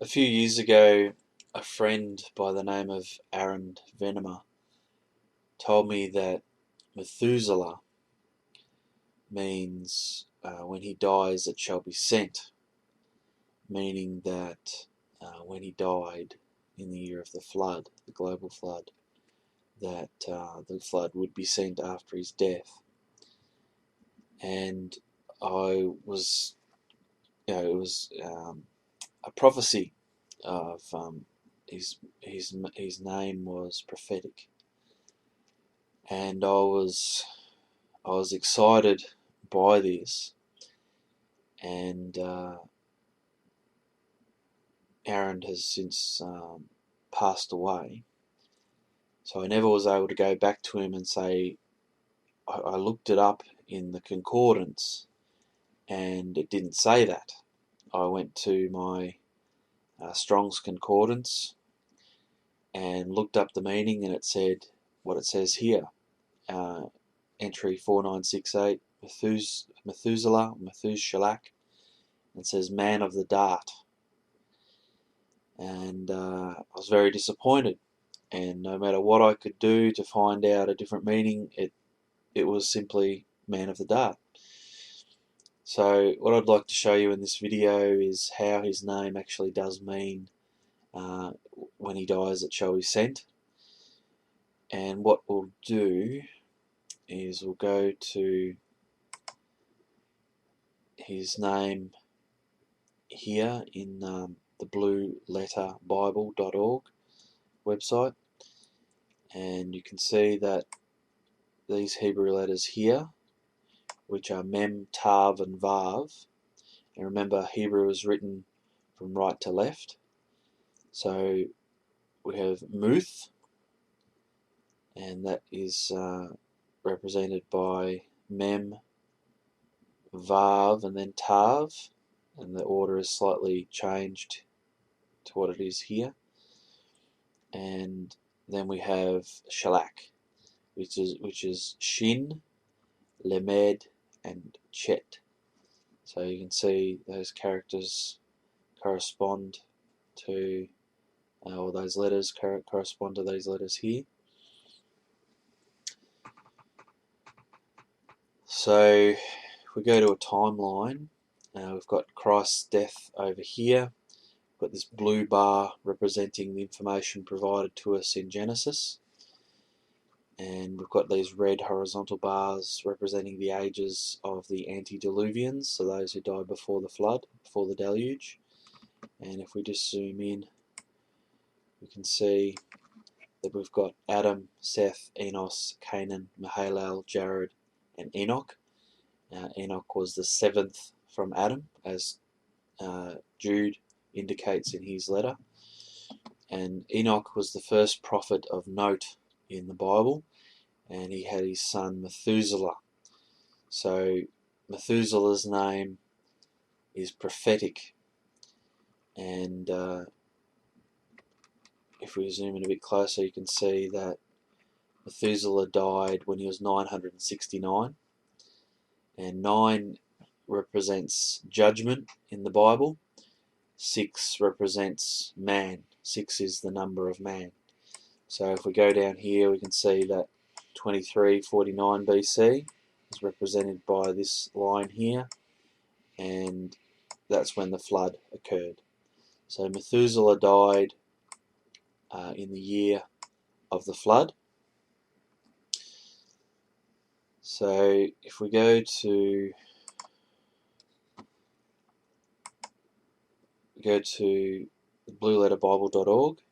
A few years ago, a friend by the name of Aaron Venema told me that Methuselah means when he dies it shall be sent, meaning that when he died in the year of the flood, the global flood, that the flood would be sent after his death. And I was, it was a prophecy of his name was prophetic, and I was excited by this, and Aaron has since passed away, so I never was able to go back to him and say I looked it up in the concordance and it didn't say that. I went to my Strong's Concordance and looked up the meaning, and it said what it says here. Entry 4968, Methuselah, Methuselah. It says man of the dart. And I was very disappointed. And no matter what I could do to find out a different meaning, it was simply man of the dart. So what I'd like to show you in this video is how his name actually does mean when he dies it shall be sent. And what we'll do is we'll go to his name here in the blueletterbible.org website, and you can see that these Hebrew letters here, which are Mem, Tav and Vav, and remember Hebrew is written from right to left, so we have Muth, and that is represented by Mem, Vav and then Tav, and the order is slightly changed to what it is here. And then we have Shalak, which is Shin, Lemed and Chet. So you can see those characters correspond to, or those letters correspond to these letters here. So if we go to a timeline, we've got Christ's death over here. We've got this blue bar representing the information provided to us in Genesis. And we've got these red horizontal bars representing the ages of the antediluvians, so those who died before the flood, before the deluge. And if we just zoom in, we can see that we've got Adam, Seth, Enos, Canaan, Mahalalel, Jared, and Enoch. Enoch was the seventh from Adam, as Jude indicates in his letter. And Enoch was the first prophet of note in the Bible, and he had his son Methuselah. So Methuselah's name is prophetic, and if we zoom in a bit closer, you can see that Methuselah died when he was 969, and 9 represents judgment in the Bible. 6 represents man. 6 is the number of man. So if we go down here, we can see that 2349 BC is represented by this line here, and that's when the flood occurred. So Methuselah died in the year of the flood. So if we go to blueletterbible.org,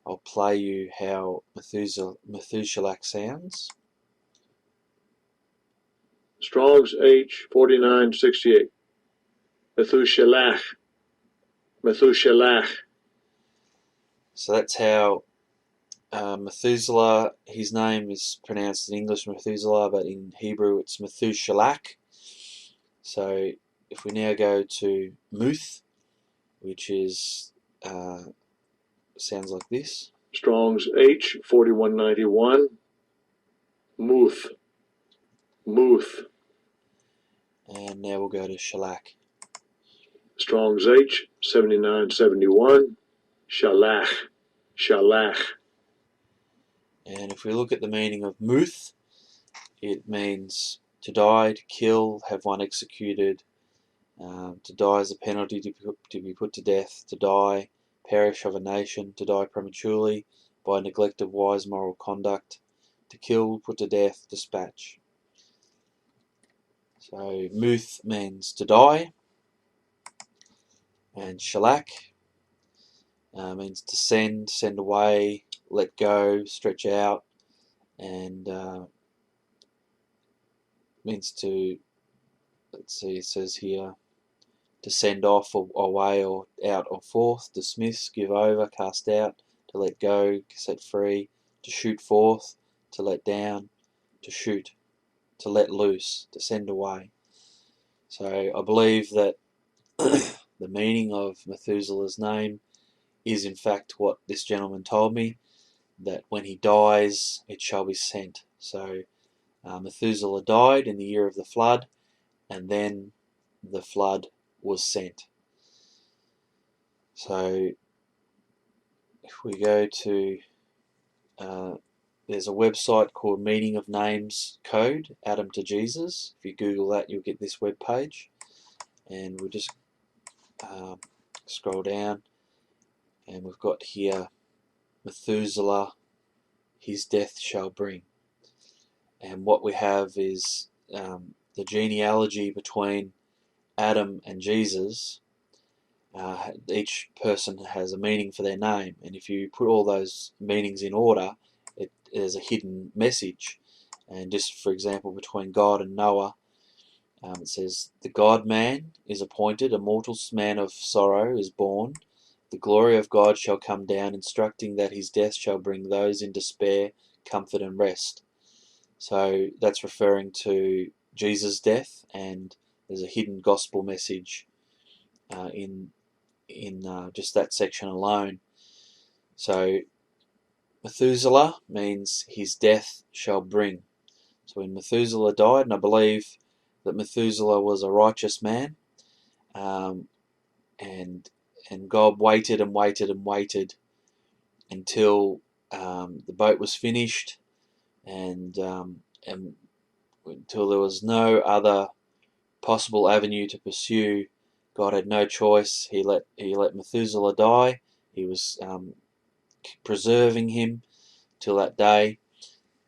I'll play you how Methuselah sounds. Strong's H 4968. Methuselah. Methuselah. So that's how Methuselah, his name is pronounced in English Methuselah, but in Hebrew it's Methuselah. So if we now go to Muth, which is sounds like this. Strong's H 4191. Muth. Muth. And now we'll go to Shalak. Strong's Strong's H, 7971. Shalach. Shalach. And if we look at the meaning of muth, it means to die, to kill, have one executed, to die as a penalty, to be put to death, to die, perish of a nation, to die prematurely by neglect of wise moral conduct, to kill, put to death, dispatch. So muth means to die, and shalak means to send away, let go, stretch out, and means to, let's see, it says here, to send off or away or out or forth, dismiss, give over, cast out, to let go, set free, to shoot forth, to let down, to shoot, to let loose, to send away. So I believe that the meaning of Methuselah's name is in fact what this gentleman told me, that when he dies it shall be sent. So Methuselah died in the year of the flood, and then the flood was sent. So if we go to, there's a website called Meaning of Names Code, Adam to Jesus. If you Google that, you'll get this web page. And we'll just scroll down, and we've got here, Methuselah, his death shall bring. And what we have is the genealogy between Adam and Jesus. Each person has a meaning for their name, and if you put all those meanings in order, there's a hidden message. And just for example, between God and Noah, it says, the God-man is appointed, a mortal man of sorrow is born. The glory of God shall come down, instructing that his death shall bring those in despair comfort and rest. So that's referring to Jesus' death, and there's a hidden gospel message in just that section alone. So Methuselah means his death shall bring. So when Methuselah died, and I believe that Methuselah was a righteous man, and God waited and waited and waited until the boat was finished, and until there was no other possible avenue to pursue. God had no choice. He let Methuselah die. He was preserving him till that day,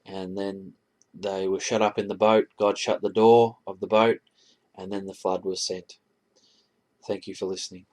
and then they were shut up in the boat. God shut the door of the boat, and then the flood was sent. Thank you for listening.